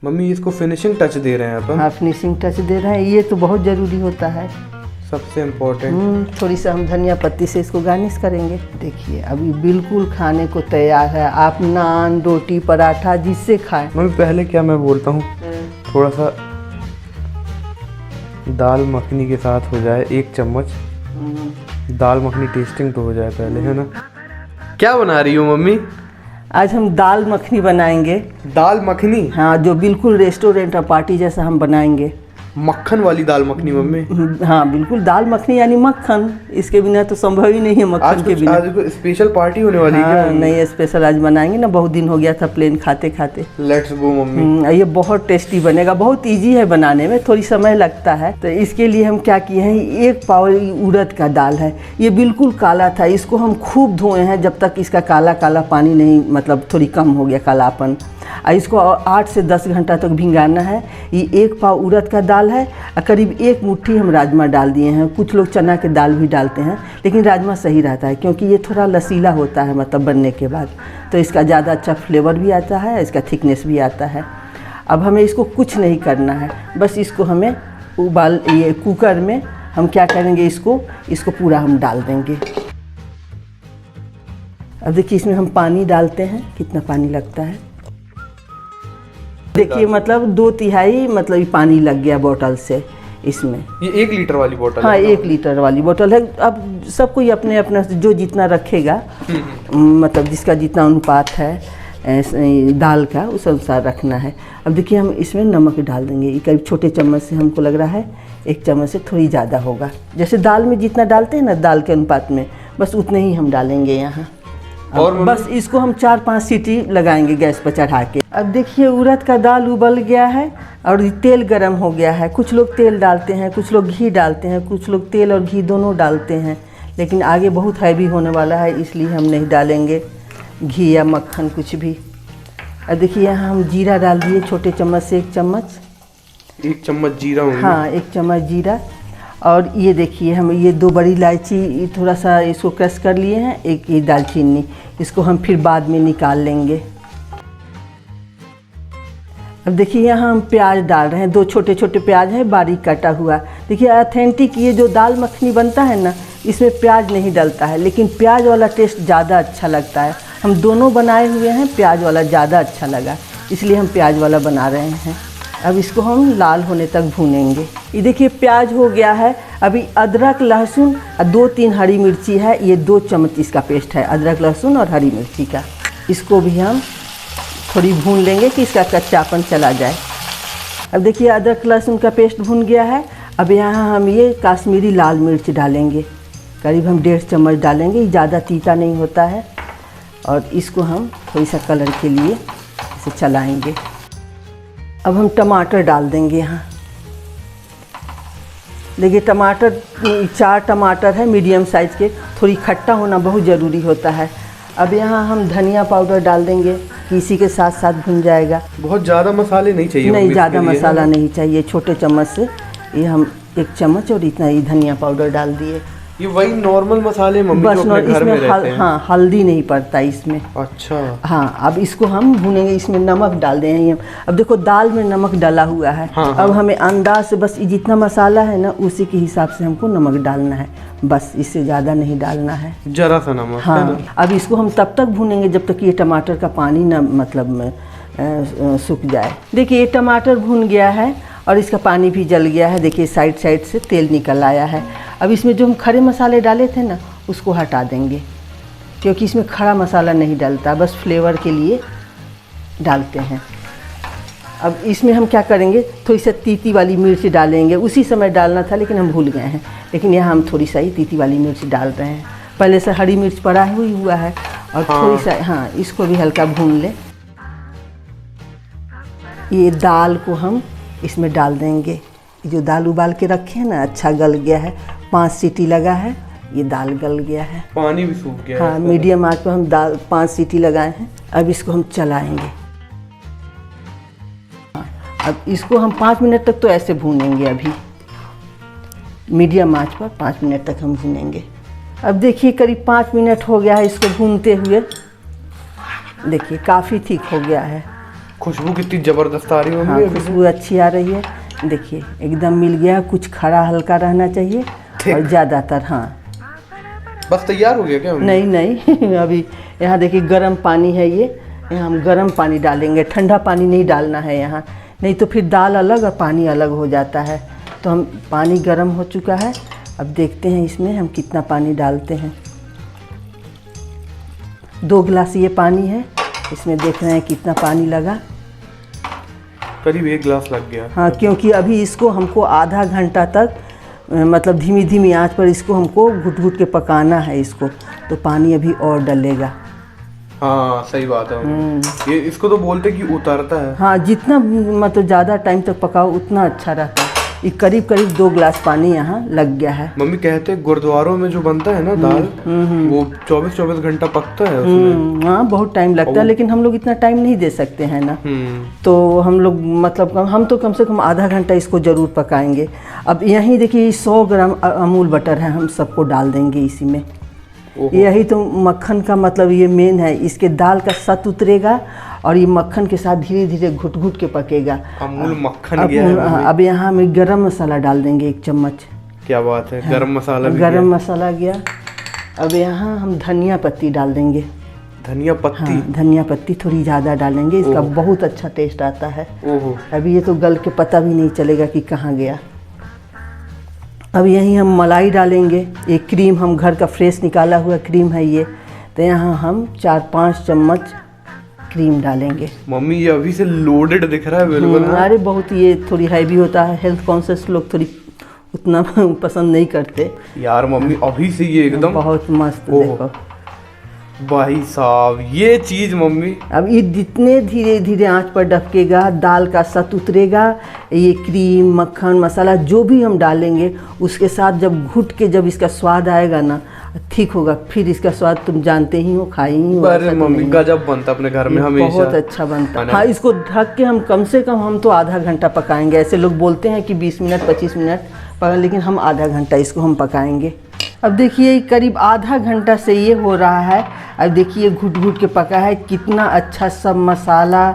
Mummy इसको finishing touch दे रहे हैं अपन। हाँ, फिनिशिंग टच दे रहे हैं, ये तो बहुत ज़रूरी होता है। सबसे इम्पोर्टेंट। थोड़ी सा हम धनिया पत्ती से इसको गार्निश करेंगे। देखिए अभी बिल्कुल खाने को तैयार है, आप नान रोटी पराठा जिससे खाएं। मम्मी पहले क्या मैं बोलता हूँ, थोड़ा सा दाल मखनी के साथ हो जाए 1 चम्मच। दाल मखनी टेस्टिंग तो हो जाए पहले, है ना। क्या बना रही हो मम्मी? आज हम दाल मखनी बनाएंगे। दाल मखनी? हाँ, जो बिल्कुल रेस्टोरेंट और पार्टी जैसा हम बनाएंगे। मक्खन वाली दाल मखनी मम्मी? हाँ बिल्कुल, दाल मखनी यानी मक्खन, इसके बिना तो संभव ही नहीं है मक्खन के बिना। आज स्पेशल पार्टी होने वाली है हाँ, क्या? नहीं स्पेशल आज बनाएंगे ना, बहुत दिन हो गया था प्लेन खाते खाते। Let's go mummy. ये बहुत टेस्टी बनेगा, बहुत इजी है बनाने में, थोड़ी समय लगता है। तो इसके लिए हम क्या किए हैं, 1 पाव उड़द का दाल है, ये बिल्कुल काला था, इसको हम खूब धोए हैं जब तक इसका काला काला पानी नहीं, मतलब थोड़ी कम हो गया कालापन। इसको 8 से 10 घंटा तक भिंगाना है। ये 1 पाव उड़द का दाल है, करीब 1 मुट्ठी हम राजमा डाल दिए हैं। कुछ लोग चना के दाल भी डालते हैं, लेकिन राजमा सही रहता है क्योंकि ये थोड़ा लसीला होता है, मतलब बनने के बाद तो इसका ज़्यादा अच्छा फ्लेवर भी आता है, इसका थिकनेस भी आता है। अब हमें इसको कुछ नहीं करना है, बस इसको हमें ये कुकर में हम क्या करेंगे, इसको पूरा हम डाल देंगे। अब देखिए इसमें हम पानी डालते हैं, कितना पानी लगता है देखिए, मतलब 2/3 मतलब पानी लग गया बोतल से इसमें। ये 1 लीटर वाली बोतल हाँ, है? 1 लीटर वाली बोतल है। अब सब कोई अपने अपना जो जितना रखेगा, मतलब जिसका जितना अनुपात है दाल का, उस अनुसार रखना है। अब देखिए हम इसमें नमक डाल देंगे, ये करीब छोटे चम्मच से हमको लग रहा है 1 चम्मच से थोड़ी ज़्यादा होगा। जैसे दाल में जितना डालते हैं ना, दाल के अनुपात में, बस उतने ही हम डालेंगे यहाँ। और बस इसको हम 4-5 सीटी लगाएंगे गैस पर चढ़ा के। अब देखिए उड़द का दाल उबल गया है और तेल गरम हो गया है। कुछ लोग तेल डालते हैं, कुछ लोग घी डालते हैं, कुछ लोग तेल और घी दोनों डालते हैं, लेकिन आगे बहुत हैवी होने वाला है, इसलिए हम नहीं डालेंगे घी या मक्खन कुछ भी। अब देखिए यहाँ हम जीरा डाल दिए, छोटे चम्मच से 1 चम्मच। 1 चम्मच जीरा होगा? हाँ, 1 चम्मच जीरा। और ये देखिए हम ये 2 बड़ी इलायची थोड़ा सा इसको क्रश कर लिए हैं, एक ये दालचीनी, इसको हम फिर बाद में निकाल लेंगे। अब देखिए यहाँ हम प्याज डाल रहे हैं, 2 छोटे छोटे प्याज है बारीक काटा हुआ। देखिए ऑथेंटिक ये जो दाल मखनी बनता है ना, इसमें प्याज नहीं डलता है, लेकिन प्याज वाला टेस्ट ज़्यादा अच्छा लगता है। हम दोनों बनाए हुए हैं, प्याज वाला ज़्यादा अच्छा लगा, इसलिए हम प्याज वाला बना रहे हैं। अब इसको हम लाल होने तक भूनेंगे। ये देखिए प्याज हो गया है। अभी अदरक लहसुन और 2-3 हरी मिर्ची है, ये 2 चम्मच इसका पेस्ट है, अदरक लहसुन और हरी मिर्ची का। इसको भी हम थोड़ी भून लेंगे कि इसका कच्चापन चला जाए। अब देखिए अदरक लहसुन का पेस्ट भून गया है। अब यहाँ हम ये काश्मीरी लाल मिर्च डालेंगे, करीब हम 1.5 चम्मच डालेंगे, ज़्यादा तीता नहीं होता है। और इसको हम थोड़ी सा कलर के लिए इसे चलाएँगे। अब हम टमाटर डाल देंगे यहाँ। देखिए टमाटर 4 टमाटर है मीडियम साइज़ के, थोड़ी खट्टा होना बहुत ज़रूरी होता है। अब यहाँ हम धनिया पाउडर डाल देंगे कि इसी के साथ साथ भुन जाएगा। बहुत ज़्यादा मसाले नहीं चाहिए? नहीं, ज़्यादा मसाला नहीं चाहिए। छोटे चम्मच से ये हम 1 चम्मच और इतना ही धनिया पाउडर डाल दिए। ये वही नॉर्मल मसाले मम्मी बस, जो अपने घर में रहते हैं? हाँ, हल्दी नहीं पड़ता इसमें। अच्छा। हाँ, अब इसको हम भूनेंगे, इसमें नमक डाल देंगे। अब देखो दाल में नमक डाला हुआ है। हाँ, अब हमें अंदाज से बस जितना मसाला है ना, उसी के हिसाब से हमको नमक डालना है, बस इससे ज़्यादा नहीं डालना है, जरा सा नमक। हाँ। अब इसको हम तब तक भूनेंगे जब तक ये टमाटर का पानी ना, मतलब में सूख जाए। देखिए ये टमाटर भून गया है और इसका पानी भी जल गया है। देखिए साइड साइड से तेल निकल आया है। अब इसमें जो हम खड़े मसाले डाले थे ना, उसको हटा देंगे, क्योंकि इसमें खड़ा मसाला नहीं डलता, बस फ्लेवर के लिए डालते हैं। अब इसमें हम क्या करेंगे, थोड़ी सी तीती वाली मिर्च डालेंगे। उसी समय डालना था लेकिन हम भूल गए हैं, लेकिन यहाँ हम थोड़ी सा ही तीती वाली मिर्च डाल रहे हैं। पहले से हरी मिर्च पड़ा हुआ है और थोड़ी सा, हाँ, इसको भी हल्का भून लें। ये दाल को हम इसमें डाल देंगे। जो दाल उबाल के रखे हैं ना, अच्छा गल गया है, 5 सीटी लगा है, ये दाल गल गया है, पानी भी सूख गया है। हाँ, मीडियम आंच पर हम दाल 5 सीटी लगाए हैं। अब इसको हम चलाएंगे। अब इसको हम 5 मिनट तक तो ऐसे भूनेंगे। अभी मीडियम आंच पर 5 मिनट तक हम भूनेंगे। अब देखिए करीब 5 मिनट हो गया है इसको भूनते हुए। देखिए काफ़ी ठीक हो गया है, खुशबू कितनी जबरदस्त आ रही है हाँ, मम्मी अभी से। खुशबू अच्छी आ रही है। देखिए एकदम मिल गया, कुछ खड़ा हल्का रहना चाहिए और ज़्यादातर। हाँ बस तैयार हो गया क्या मम्मी? नहीं नहीं अभी यहाँ देखिए गर्म पानी है ये, यहाँ हम गर्म पानी डालेंगे, ठंडा पानी नहीं डालना है यहाँ, नहीं तो फिर दाल अलग और पानी अलग हो जाता है। तो हम पानी गर्म हो चुका है, अब देखते हैं इसमें हम कितना पानी डालते हैं। 2 गिलास ये पानी है, इसमें देख रहे हैं कितना पानी लगा। करीब 1 गिलास लग गया। हाँ, क्योंकि अभी इसको हमको आधा घंटा तक मतलब धीमी धीमी आंच पर इसको हमको घुट घुट के पकाना है इसको, तो पानी अभी और डलेगा। हाँ सही बात है। ये इसको तो बोलते कि उतरता है। हाँ, जितना मतलब ज़्यादा टाइम तक पकाओ उतना अच्छा रहता है। ये करीब करीब 2 गिलास पानी यहाँ लग गया है। मम्मी कहते हैं गुरुद्वारों में जो बनता है ना दाल, वो 24-24 घंटा पकता है उसमें। हाँ, बहुत टाइम लगता है, लेकिन हम लोग इतना टाइम नहीं दे सकते हैं ना। तो हम लोग मतलब हम तो कम से कम आधा घंटा इसको ज़रूर पकाएंगे। अब यहीं देखिए 100 ग्राम अमूल बटर है, हम सबको डाल देंगे इसी में। यही तो मक्खन का मतलब ये मेन है, इसके दाल का सत उतरेगा और ये मक्खन के साथ धीरे धीरे घुट घुट के पकेगा। अमूल मक्खन गया है। अब यहाँ हम गरम मसाला डाल देंगे 1 चम्मच। क्या बात है, गरम मसाला भी गरम मसाला गया। अब यहाँ हम धनिया पत्ती डाल देंगे। धनिया पत्ती? हाँ, धनिया पत्ती थोड़ी ज़्यादा डालेंगे, इसका बहुत अच्छा टेस्ट आता है। अभी ये तो गल के पता भी नहीं चलेगा कि कहाँ गया। अब यहीं हम मलाई डालेंगे। एक क्रीम हम घर का फ्रेश निकाला हुआ क्रीम है ये, तो यहाँ हम 4-5 चम्मच क्रीम डालेंगे। मम्मी ये अभी से लोडेड दिख रहा है बिल्कुल। अरे बहुत ये थोड़ी हैवी होता है, हेल्थ कॉन्शियस लोग थोड़ी उतना पसंद नहीं करते यार। मम्मी अभी से ये एकदम बहुत मस्त देखो भाई साहब, ये चीज मम्मी। अब ये जितने धीरे धीरे आंच पर डबकेगा, दाल का सत उतरेगा, ये क्रीम मक्खन मसाला जो भी हम डालेंगे उसके साथ जब घुट के जब इसका स्वाद आएगा ना, ठीक होगा। फिर इसका स्वाद तुम जानते ही हो, खाई ही हो। अरे मम्मी गजब बनता अपने घर में हमेशा, बहुत अच्छा बनता है। हाँ, इसको ढक के हम कम से कम हम तो आधा घंटा पकाएंगे। ऐसे लोग बोलते हैं कि 20 मिनट 25 मिनट पका, लेकिन हम आधा घंटा इसको हम पकाएंगे। अब देखिए करीब आधा घंटा से ये हो रहा है। अब देखिए घुट घुट के पका है, कितना अच्छा सब मसाला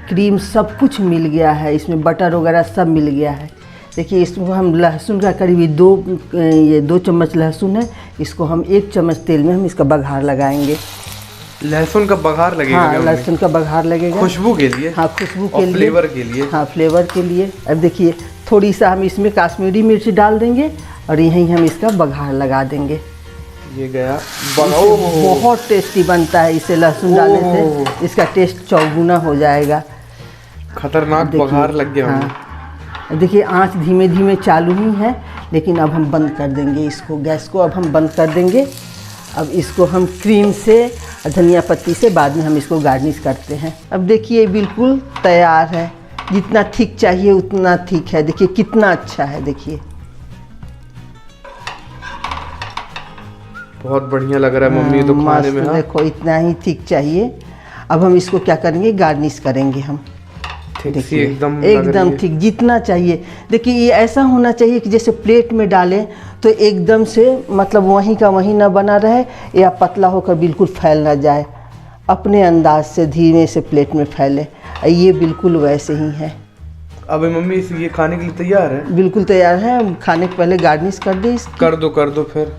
क्रीम सब कुछ मिल गया है, इसमें बटर वगैरह सब मिल गया है। देखिए इसमें हम लहसुन का करीब 2 चम्मच लहसुन है, इसको हम 1 चम्मच तेल में हम इसका बघार लगाएंगे। लहसुन का बघार लगेगा? हाँ, लहसुन का बघार लगेगा खुशबू के लिए। हाँ, खुशबू के लिए, फ्लेवर के लिए। हाँ, फ्लेवर के लिए। अब देखिए थोड़ी सा हम इसमें काश्मीरी मिर्च डाल देंगे और यहीं हम इसका बघार लगा देंगे। ये गया। बहुत टेस्टी बनता है, इसे लहसुन डालने से इसका टेस्ट चौगुना हो जाएगा। खतरनाक बघार लग गया। हाँ, देखिए आंच धीमे धीमे चालू ही है, लेकिन अब हम बंद कर देंगे इसको, गैस को अब हम बंद कर देंगे। अब इसको हम क्रीम से धनिया पत्ती से बाद में हम इसको गार्निश करते हैं। अब देखिए बिल्कुल तैयार है, जितना थिक चाहिए उतना थिक है। देखिए कितना अच्छा है, देखिए बहुत बढ़िया लग रहा है मम्मी ये तो खाने में। देखो इतना ही थिक चाहिए। अब हम इसको क्या करेंगे, गार्निश करेंगे हम। देखिए एकदम ठीक जितना चाहिए। देखिए ये ऐसा होना चाहिए कि जैसे प्लेट में डालें तो एकदम से मतलब वहीं का वहीं ना बना रहे, या पतला होकर बिल्कुल फैल ना जाए, अपने अंदाज से धीमे से प्लेट में फैले। ये बिल्कुल वैसे ही है। अब मम्मी ये खाने के लिए तैयार है? बिल्कुल तैयार है। हम खाने के पहले गार्निश कर दें इसकी। कर दो। फिर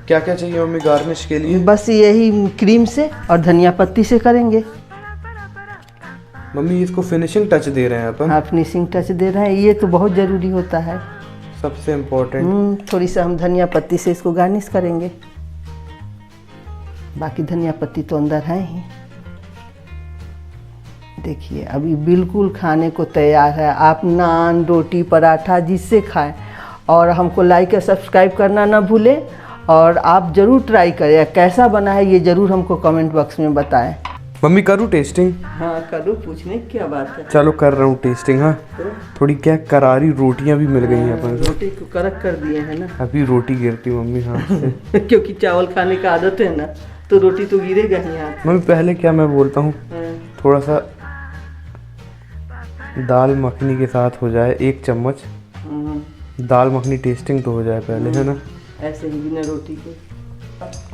क्या क्या चाहिए मम्मी गार्निश के लिए? बस यही क्रीम से और धनिया पत्ती से करेंगे। मम्मी इसको फिनिशिंग टच दे रहे हैं अपन? हाँ, फिनिशिंग टच दे रहे हैं, ये तो बहुत ज़रूरी होता है, सबसे इम्पोर्टेंट। थोड़ी सा हम धनिया पत्ती से इसको गार्निश करेंगे, बाकी धनिया पत्ती तो अंदर है ही। देखिए अभी बिल्कुल खाने को तैयार है। आप नान रोटी पराठा जिससे खाएं, और हमको लाइक और सब्सक्राइब करना ना भूलें, और आप ज़रूर ट्राई करें। कैसा बना है ये ज़रूर हमको कमेंट बॉक्स में बताएं। मम्मी करूँ टेस्टिंग? हाँ करूँ, पूछने की क्या बात है। चलो कर रहा हूँ टेस्टिंग। हाँ थोड़ी क्या करारी रोटियाँ भी मिल गई हैं अपन। रोटी को करक कर दिए हैं ना, अभी रोटी गिरती मम्मी हाथ से। क्योंकि चावल खाने का आदत है ना, तो रोटी तो गिरेगा ही हाथ। मम्मी पहले क्या मैं बोलता हूँ, थोड़ा सा दाल मखनी के साथ हो जाए 1 चम्मच। दाल मखनी टेस्टिंग तो हो जाए पहले, है ना? ऐसे ही बिना रोटी के।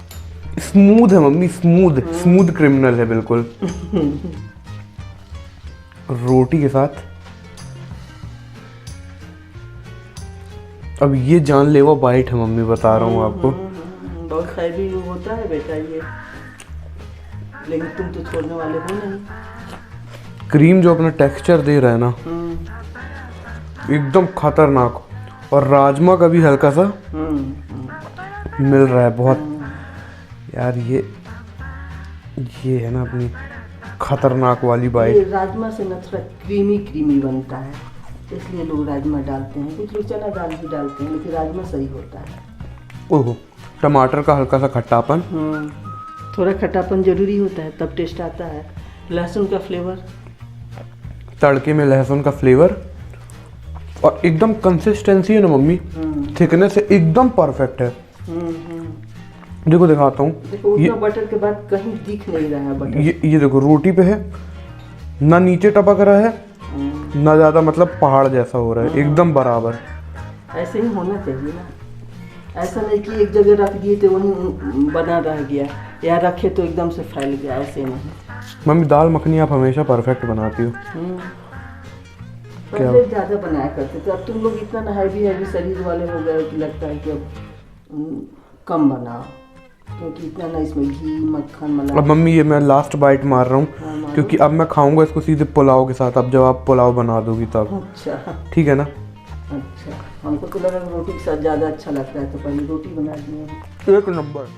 स्मूथ है मम्मी, स्मूथ क्रिमिनल है बिल्कुल। रोटी के साथ। अब ये जानलेवा बाइट है मम्मी, बता रहा हूँ आपको। बहुत हैवी होता है बेटा ये, लेकिन तुम तो छोड़ने वाले हो नहीं। क्रीम जो अपना टेक्सचर दे रहा है ना, एकदम खतरनाक। और राजमा का भी हल्का सा मिल रहा है बहुत। यार ये है ना अपनी खतरनाक वाली ये बाइट। राजमा से ना थोड़ा क्रीमी क्रीमी बनता है, इसलिए लोग राजमा डालते हैं। कुछ लोग चना दाल भी डालते हैं, लेकिन राजमा सही होता है। ओहो, टमाटर का हल्का सा खट्टापन। थोड़ा खट्टापन जरूरी होता है, तब टेस्ट आता है। लहसुन का फ्लेवर, तड़के में लहसुन का फ्लेवर, और एकदम कंसिस्टेंसी है ना मम्मी, थिकनेस से एकदम परफेक्ट है। देखो दिखाता हूँ, देखो उतना बटर के बाद कहीं दिख नहीं रहा है बटर। ये देखो रोटी पे है ना, नीचे टपक रहा है ना ज़्यादा, मतलब पहाड़ जैसा हो रहा है, एकदम बराबर। ऐसे ही होना चाहिए ना, ऐसा नहीं कि एक जगह रख दिए तो वहीं बना रह गया, या रखे तो एकदम से फैल गया, ऐसे नहीं। मम्मी दाल मखनी आप हमेशा परफेक्ट बनाती हो। पहले ज़्यादा बनाया करते थे, अब तुम लोग इतना ना हैवी शरीर वाले हो गए कि लगता है कि अब कम बनाओ, क्योंकि इतना ना इसमें घी मक्खन मलाई। अब मम्मी ये मैं लास्ट बाइट मार रहा हूँ, क्योंकि अब मैं खाऊंगा इसको सीधे पुलाव के साथ। अब जब आप पुलाव बना दोगी तब। अच्छा ठीक है ना। अच्छा, हमको तो लगा रोटी के साथ ज़्यादा अच्छा लगता है, तो पहले रोटी बना दिए। एक नंबर।